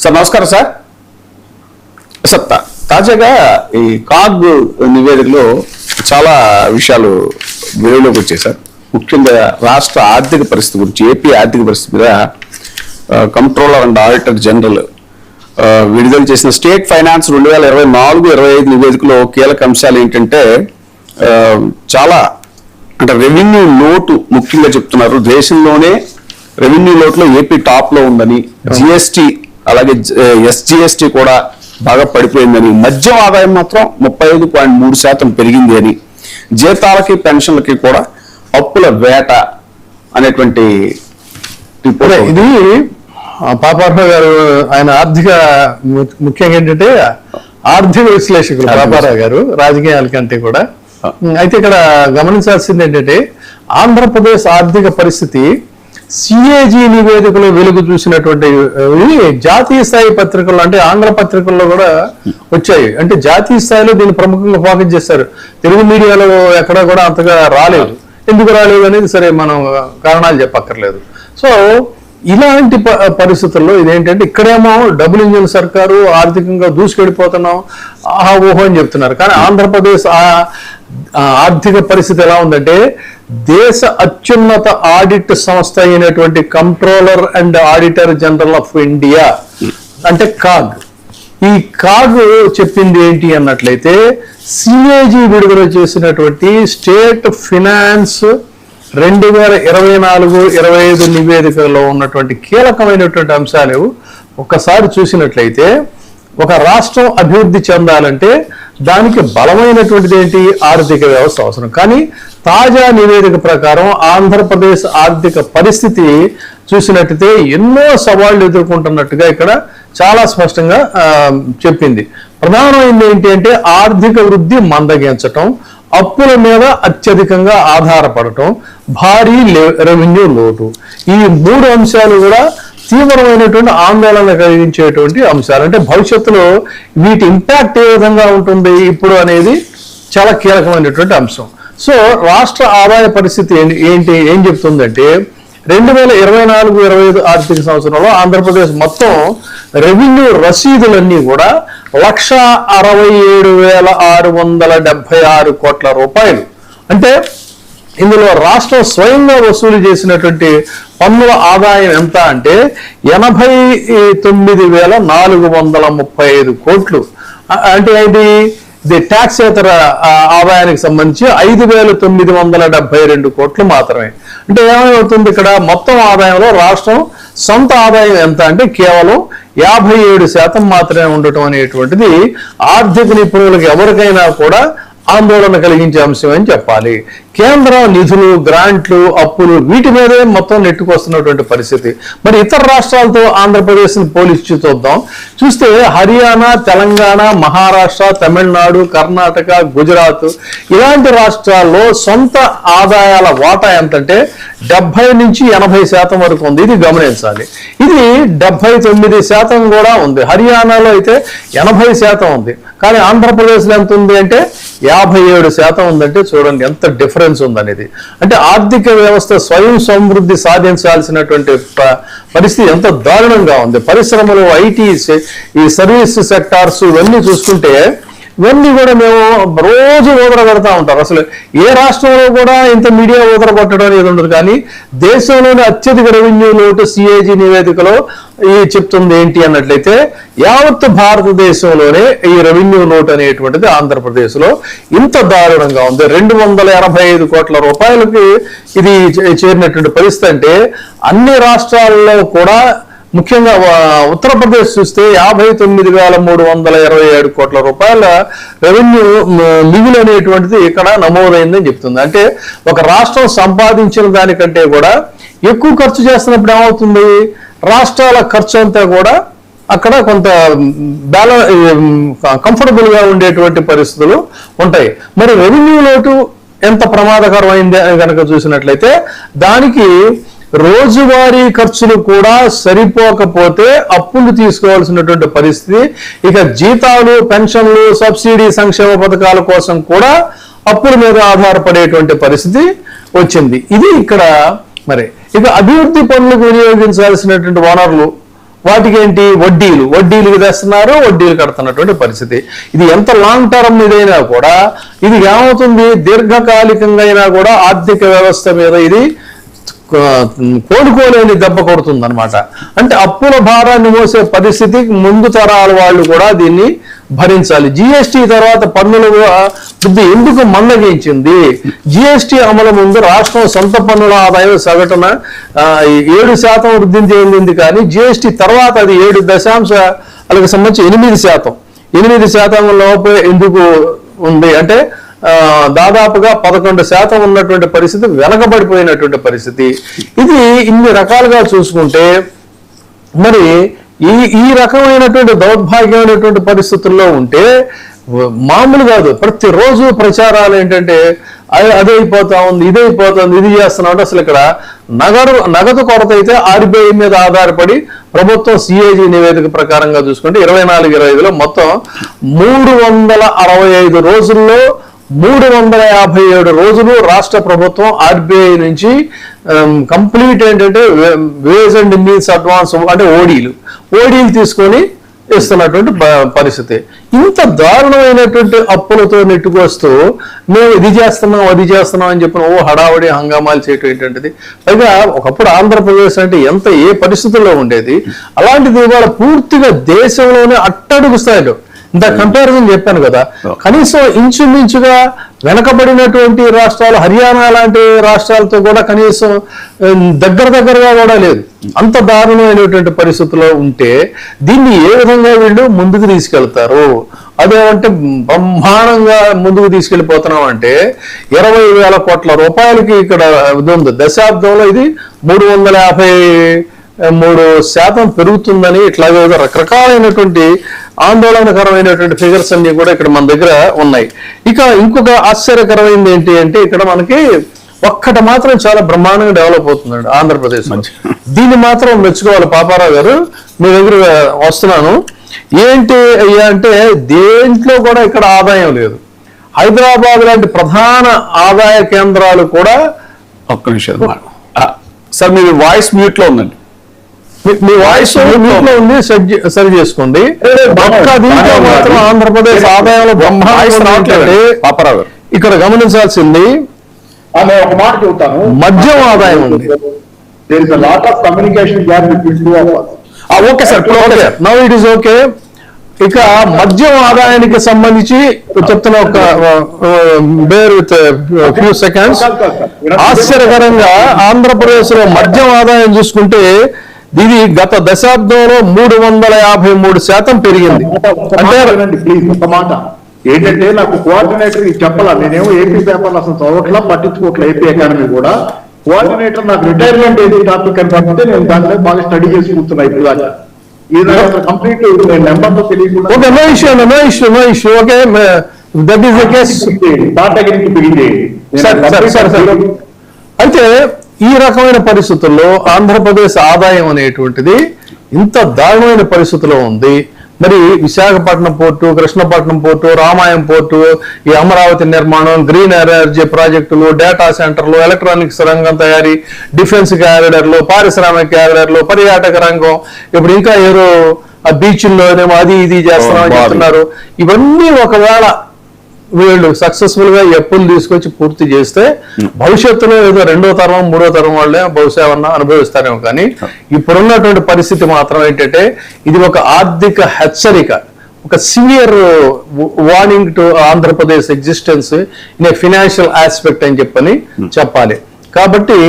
Sir నమస్కారం sir. Sir తాజాగా ఈ కాగ్ నివేదికలో చాలా విషయాలు వెలుగులోకి వచ్చాయి సార్. ముఖ్యంగా రాష్ట్ర ఆర్థిక పరిస్థితి గురించి, ఏపీ ఆర్థిక పరిస్థితి మీద కంట్రోలర్ అండ్ ఆడిటర్ జనరల్ విడుదల చేసిన స్టేట్ ఫైనాన్స్ 2024-25 నివేదికలో కీలక అంశాలు ఏంటంటే చాలా అంటే రెవెన్యూ లోటు ముఖ్యంగా చెప్తున్నారు. దేశంలోనే రెవెన్యూ లోటులో ఏపీ టాప్ లో ఉందని, జిఎస్టీ అలాగే ఎస్జిఎస్టీ కూడా బాగా పడిపోయిందని, మద్యం ఆదాయం మాత్రం 35.3% పెరిగింది అని, జీతాలకి పెన్షన్లకి కూడా అప్పుల వేట అనేటువంటి ఇది పాపారావు గారు ఆయన ఆర్థిక ముఖ్యంగా ఏంటంటే ఆర్థిక విశ్లేషకులు పాపారావు గారు రాజకీయాల కంటే కూడా. అయితే ఇక్కడ గమనించాల్సింది ఏంటంటే ఆంధ్రప్రదేశ్ ఆర్థిక పరిస్థితి సిఏజీ నివేదికలో వెలుగు చూసినటువంటి జాతీయ స్థాయి పత్రికల్లో అంటే ఆంగ్ల పత్రికల్లో కూడా వచ్చాయి. అంటే జాతీయ స్థాయిలో దీన్ని ప్రముఖంగా ఫోకస్ చేస్తారు. తెలుగు మీడియాలో ఎక్కడా కూడా అంతగా రాలేదు. ఎందుకు రాలేదు అనేది సరే మనం కారణాలు చెప్పక్కర్లేదు. సో ఇలాంటి పరిస్థితుల్లో ఇదేంటంటే ఇక్కడేమో డబుల్ ఇంజిన్ సర్కారు, ఆర్థికంగా దూసుకెళ్ళిపోతున్నాం ఊహో అని చెప్తున్నారు. కానీ ఆంధ్రప్రదేశ్ ఆర్థిక పరిస్థితి ఎలా ఉందంటే దేశ అత్యున్నత ఆడిట్ సంస్థ అయినటువంటి controller and auditor general of India అంటే కాగ్, ఈ కాగ్ చెప్పింది ఏంటి అన్నట్లయితే సిఏజీ విడుదల చేసినటువంటి స్టేట్ ఫినాన్స్ 2024-25 నివేదికలో ఉన్నటువంటి కీలకమైనటువంటి అంశాలు ఒక్కసారి చూసినట్లయితే ఒక రాష్ట్రం అభివృద్ధి చెందాలంటే దానికి బలమైనటువంటిది ఏంటి? ఆర్థిక వ్యవస్థ అవసరం. కానీ తాజా నివేదిక ప్రకారం ఆంధ్రప్రదేశ్ ఆర్థిక పరిస్థితి చూసినట్టయితే ఎన్నో సవాళ్లు ఎదుర్కొంటున్నట్టుగా ఇక్కడ చాలా స్పష్టంగా చెప్పింది. ప్రధానమైనది ఏంటి అంటే ఆర్థిక వృద్ధి మందగించటం, అప్పుల మీద అత్యధికంగా ఆధారపడటం, భారీ రెవెన్యూ లోటు. ఈ మూడు అంశాలు కూడా తీవ్రమైనటువంటి ఆందోళన కలిగించేటువంటి అంశాలు. అంటే భవిష్యత్తులో వీటి ఇంపాక్ట్ ఏ విధంగా ఉంటుంది ఇప్పుడు అనేది చాలా కీలకమైనటువంటి అంశం. సో రాష్ట్ర ఆదాయ పరిస్థితి ఏం చెప్తుందంటే 2024-25 ఆర్థిక సంవత్సరంలో ఆంధ్రప్రదేశ్ మొత్తం రెవెన్యూ రసీదులన్నీ కూడా 167,676 కోట్ల రూపాయలు. అంటే ఇందులో రాష్ట్రం స్వయంగా వసూలు చేసినటువంటి పన్నుల ఆదాయం ఎంత అంటే 89,435 కోట్లు. అంటే ఇది ట్యాక్సేతర ఆదాయానికి సంబంధించి 5,972 కోట్లు మాత్రమే. అంటే ఏమవుతుంది ఇక్కడ మొత్తం ఆదాయంలో రాష్ట్రం సొంత ఆదాయం ఎంత అంటే కేవలం 57% మాత్రమే ఉండటం అనేటువంటిది ఆర్థిక నిపుణులకు ఎవరికైనా కూడా ఆందోళన కలిగించే అంశం అని చెప్పాలి. కేంద్ర నిధులు, గ్రాంట్లు, అప్పులు వీటి మీదే మొత్తం నెట్టుకొస్తున్నటువంటి పరిస్థితి. మరి ఇతర రాష్ట్రాలతో ఆంధ్రప్రదేశ్ని పోలిచి చూస్తే హర్యానా, తెలంగాణ, మహారాష్ట్ర, తమిళనాడు, కర్ణాటక, గుజరాత్ ఇలాంటి రాష్ట్రాల్లో సొంత ఆదాయాల వాటా ఎంతంటే 70-80% వరకు ఉంది. ఇది గమనించాలి. ఇది 79% కూడా ఉంది. హర్యానాలో అయితే 80% ఉంది. కానీ ఆంధ్రప్రదేశ్లో ఎంత ఉంది అంటే 57% ఉందంటే చూడండి ఎంత డిఫరెన్స్ ఉందనేది. అంటే ఆర్థిక వ్యవస్థ స్వయం సమృద్ధి సాధించాల్సినటువంటి పరిస్థితి ఎంత దారుణంగా ఉంది. పరిశ్రమలు, ఐటీ, ఈ సర్వీస్ సెక్టార్స్ ఇవన్నీ చూసుకుంటే ఇవన్నీ కూడా మేము రోజు ఊదరగొడతా ఉంటారు. అసలు ఏ రాష్ట్రంలో కూడా ఇంత మీడియా ఊదరగొట్టడం అనేది ఉండదు. కానీ దేశంలోని అత్యధిక రెవెన్యూ లోటు సిఏజీ నివేదికలో చెప్తుంది ఏంటి అన్నట్లయితే యావత్ భారతదేశంలోనే ఈ రెవెన్యూ లోటు అనేటువంటిది ఆంధ్రప్రదేశ్లో ఇంత దారుణంగా ఉంది. 285 కోట్ల రూపాయలకి ఇది చేరినటువంటి పరిస్థితి. అంటే అన్ని రాష్ట్రాల్లో కూడా ముఖ్యంగా ఉత్తరప్రదేశ్ చూస్తే 59,327 కోట్ల రూపాయల రెవెన్యూ మిగులు అనేటువంటిది ఇక్కడ నమోదైందని చెప్తుంది. అంటే ఒక రాష్ట్రం సంపాదించిన దానికంటే కూడా ఎక్కువ ఖర్చు చేస్తున్నప్పుడు ఏమవుతుంది? రాష్ట్రాల ఖర్చు అంతా కూడా అక్కడ కొంత కంఫర్టబుల్ గా ఉండేటువంటి పరిస్థితులు ఉంటాయి. మరి రెవెన్యూ లోటు ఎంత ప్రమాదకరమైంది అని కనుక చూసినట్లయితే దానికి రోజువారీ ఖర్చులు కూడా సరిపోకపోతే అప్పులు తీసుకోవాల్సినటువంటి పరిస్థితి. ఇక జీతాలు, పెన్షన్లు, సబ్సిడీ, సంక్షేమ పథకాల కోసం కూడా అప్పుల మీద ఆధారపడేటువంటి పరిస్థితి వచ్చింది. ఇది ఇక్కడ మరి ఇక అభివృద్ధి పనులకు వినియోగించాల్సినటువంటి వనరులు వాటికి ఏంటి వడ్డీలు తెస్తున్నారు, వడ్డీలు కడుతున్నటువంటి పరిస్థితి. ఇది ఎంత లాంగ్ టర్మ్ ఇదైనా కూడా ఇది ఏమవుతుంది, దీర్ఘకాలికంగా అయినా కూడా ఆర్థిక వ్యవస్థ మీద ఇది కోలుకోలేని దెబ్బ కొడుతుంది అనమాట. అంటే అప్పుల భారాన్ని మోసే పరిస్థితి ముందు తరాల వాళ్ళు కూడా దీన్ని భరించాలి. జిఎస్టీ తర్వాత పన్నుల వృద్ధి ఎందుకు మందగించింది? జిఎస్టీ అమలు ముందు రాష్ట్రం సొంత పన్నుల ఆదాయం సగటున 7% వృద్ధి చెందింది, కానీ జిఎస్టీ తర్వాత అది 7.0 సంబంధించి 8% లోపే ఎందుకు ఉంది అంటే దాదాపుగా 11% ఉన్నటువంటి పరిస్థితి, వెనకబడిపోయినటువంటి పరిస్థితి. ఇది ఇన్ని రకాలుగా చూసుకుంటే మరి ఈ రకమైనటువంటి దౌర్భాగ్యమైనటువంటి పరిస్థితుల్లో ఉంటే మామూలు కాదు. ప్రతిరోజు ప్రచారాలు ఏంటంటే అదైపోతా ఉంది, ఇదైపోతుంది, ఇది చేస్తున్నాం అంటే అసలు ఇక్కడ నగదు కొరత అయితే ఆర్బీఐ మీద ఆధారపడి ప్రభుత్వం సిఏజీ నివేదిక ప్రకారంగా చూసుకుంటే 24-25లో మొత్తం 365 రోజుల్లో 357 రోజులు రాష్ట్ర ప్రభుత్వం ఆర్బీఐ నుంచి కంప్లీట్ ఏంటంటే వేజ్ అండ్ మీన్స్ అడ్వాన్స్ అంటే ఓడీలు తీసుకొని ఇస్తున్నటువంటి పరిస్థితి. ఇంత దారుణమైనటువంటి అప్పులతో నెట్టుకొస్తూ మేము ఇది చేస్తున్నాం అది చేస్తున్నాం అని చెప్పిన హడావడి హంగామాలు చేయటం ఏంటంటే, పైగా ఒకప్పుడు ఆంధ్రప్రదేశ్ అంటే ఏ పరిస్థితుల్లో ఉండేది, అలాంటిది ఇవాళ పూర్తిగా దేశంలోనే అట్టడుగు స్థాయిలో. ఇంత కంపారిజన్ చెప్పాను కదా, కనీసం ఇంచుమించుగా వెనకబడినటువంటి రాష్ట్రాలు హర్యానా లాంటి రాష్ట్రాలతో కూడా కనీసం దగ్గరగా కూడా లేదు. అంత దారుణమైనటువంటి పరిస్థితుల్లో ఉంటే దీన్ని ఏ విధంగా వీళ్ళు ముందుకు తీసుకెళ్తారు? అదేమంటే బ్రహ్మాండంగా ముందుకు తీసుకెళ్లిపోతున్నాం అంటే 20,000 కోట్ల రూపాయలకి ఇక్కడ ఇది ఉంది. దశాబ్దంలో ఇది 353% పెరుగుతుందని ఇట్లాగే రకరకాలైనటువంటి ఆందోళనకరమైనటువంటి ఫిగర్స్ అన్ని కూడా ఇక్కడ మన దగ్గర ఉన్నాయి. ఇక ఇంకొక ఆశ్చర్యకరమైనది ఏంటి అంటే ఇక్కడ మనకి ఒక్కటి మాత్రం చాలా బ్రహ్మాండంగా డెవలప్ అవుతుందండి ఆంధ్రప్రదేశ్. దీన్ని మాత్రం మెచ్చుకోవాలి. పాపారావు గారు మీ దగ్గర వస్తున్నాను. ఏంటి అయ్యా అంటే దేంట్లో కూడా ఇక్కడ ఆదాయం లేదు. హైదరాబాద్ లాంటి ప్రధాన ఆదాయ కేంద్రాలు కూడా ఒక్క నిమిషం సార్, మీ వాయిస్ మ్యూట్ లో ఉందండి. మీ వాయిస్ మ్యూట్ లో ఉంది, సరి చేసుకోండి. దీంట్లో మాత్రం ఆంధ్రప్రదేశ్ ఆదాయంలో పాపారావు ఇక్కడ గమనించాల్సింది ఒక మాట చెబుతాను, మద్యం ఆదాయం ఉంది. Okay sir, now it is okay. ఇక మద్యం ఆదాయానికి సంబంధించి చెప్తున్న ఒక బేర్ విత్ ఫ్యూ సెకండ్స్. ఆశ్చర్యకరంగా ఆంధ్రప్రదేశ్ లో మద్యం ఆదాయం చూసుకుంటే ఇది గత దశాబ్దంలో 353% పెరిగింది. అంటే ప్లీజ్ ఒక మాట ఏంటంటే, నాకు కోఆర్డినేటర్ చెప్పాలా, నేనేమో ఏపీ పేపర్లు అసలు చదవట్లా, పట్టించుకోవట్లే. ఏపీ ఎకానమీ కూడా కోఆర్డినేటర్ నాకు రిటైర్మెంట్ ఏది టాపిక్ అని పంపితే నేను దాంట్లో బాగా స్టడీ చేసి కూర్చున్నా ఇప్పుడు దాకా. ఇది కంప్లీట్ నెంబర్ తో తెలియకుండా అయితే ఈ రకమైన పరిస్థితుల్లో ఆంధ్రప్రదేశ్ ఆదాయం అనేటువంటిది ఇంత దారుణమైన పరిస్థితిలో ఉంది. మరి విశాఖపట్నం పోర్టు, కృష్ణపట్నం పోర్టు, రామాయం పోర్టు, ఈ అమరావతి నిర్మాణం, గ్రీన్ ఎనర్జీ ప్రాజెక్టులు, డేటా సెంటర్లు, ఎలక్ట్రానిక్స్ రంగం తయారీ, డిఫెన్స్ క్యారిడర్లు, పారిశ్రామిక క్యారిడర్లు, పర్యాటక రంగం, ఇప్పుడు ఇంకా ఏదో ఆ బీచ్ల్లోనేమో అది ఇది చేస్తున్నామని చెప్తున్నారు. ఇవన్నీ ఒకవేళ వీళ్ళు సక్సెస్ఫుల్ గా అప్పులు తీసుకొచ్చి పూర్తి చేస్తే భవిష్యత్తులో ఏదో 2వ తరం 3వ తరం వాళ్ళే బహుశా ఏమన్నా అనుభవిస్తారేమో. కానీ ఇప్పుడున్నటువంటి పరిస్థితి మాత్రం ఏంటంటే ఇది ఒక ఆర్థిక హెచ్చరిక, ఒక severe warning to Andhra Pradesh existence in a financial aspect అని చెప్పాలి. కాబట్టి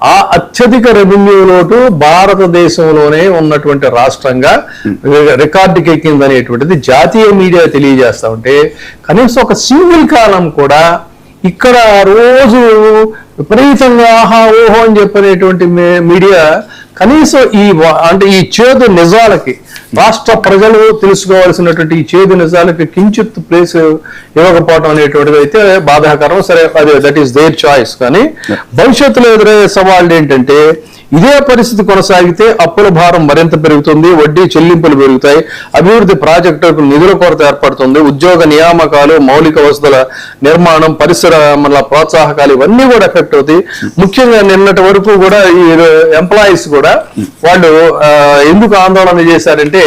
ఆ అత్యధిక రెవెన్యూ లోటు భారతదేశంలోనే ఉన్నటువంటి రాష్ట్రంగా రికార్డుకి ఎక్కిందనేటువంటిది జాతీయ మీడియా తెలియజేస్తా ఉంటే, కనీసం ఒక సింగిల్ కాలం కూడా ఇక్కడ రోజు విపరీతంగా ఆహా ఓహో అని చెప్పనేటువంటి మీడియా కనీసం ఈ చేదు నిజాలకి, రాష్ట్ర ప్రజలు తెలుసుకోవాల్సినటువంటి ఈ చేదు నిజాలకి కించిత్ ప్లేస్ ఇవ్వకపోవడం అనేటువంటిది అయితే బాధాకరం. సరే, అది దట్ ఈస్ దేర్ చాయిస్. కానీ భవిష్యత్తులో ఎదురయ్యే సవాళ్ళు ఏంటంటే ఇదే పరిస్థితి కొనసాగితే అప్పుల భారం మరింత పెరుగుతుంది, వడ్డీ చెల్లింపులు పెరుగుతాయి, అభివృద్ధి ప్రాజెక్టులకు నిధుల కొరత ఏర్పడుతుంది, ఉద్యోగ నియామకాలు, మౌలిక వసతుల నిర్మాణం, పరిశ్రమల ప్రోత్సాహకాలు ఇవన్నీ కూడా ఎఫెక్ట్ అవుతాయి. ముఖ్యంగా నిన్నటి వరకు కూడా ఈ ఎంప్లాయీస్ కూడా వాళ్ళు ఎందుకు ఆందోళన చేశారంటే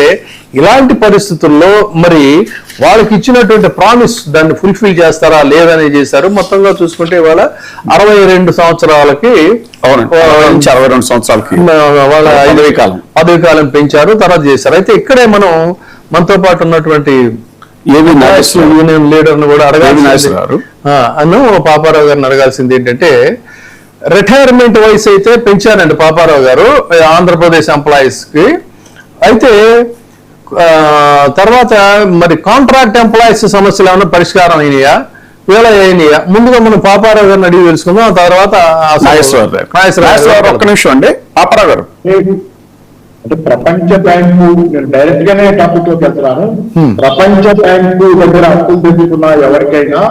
ఇలాంటి పరిస్థితుల్లో మరి వాళ్ళకి ఇచ్చినటువంటి ప్రామిస్ దాన్ని ఫుల్ఫిల్ చేస్తారా లేదని చేశారు. మొత్తంగా చూసుకుంటే ఇవాళ 62 సంవత్సరాలకి అవునండి, 62 సంవత్సరాలకి వాళ్ళ పదవీ కాలం పెంచారు, తర్వాత చేశారు. అయితే ఇక్కడే మనతో పాటు ఉన్నటువంటి యూనియన్ లీడర్ ను కూడా పాపారావు గారిని అడగాల్సింది ఏంటంటే, రిటైర్మెంట్ వయసు అయితే పెంచారండి పాపారావు గారు ఆంధ్రప్రదేశ్ ఎంప్లాయీస్ కి. అయితే తర్వాత మరి కాంట్రాక్ట్ ఎంప్లాయీస్ సమస్యలు ఏమైనా పరిష్కారం అయినాయా, వేళ అయినాయా? ముందుగా మనం పాపారావు గారిని అడిగి తెలుసుకుందాం, ఆ తర్వాత ఒక్క నిమిషం అండి. పాపారావు గారు, అంటే ప్రపంచ బ్యాంకు, నేను డైరెక్ట్ గానే టాపిక్ లోకి వెళ్తున్నాను. ప్రపంచ బ్యాంకు దగ్గర అప్పులు తెచ్చుకున్న ఎవరికైనా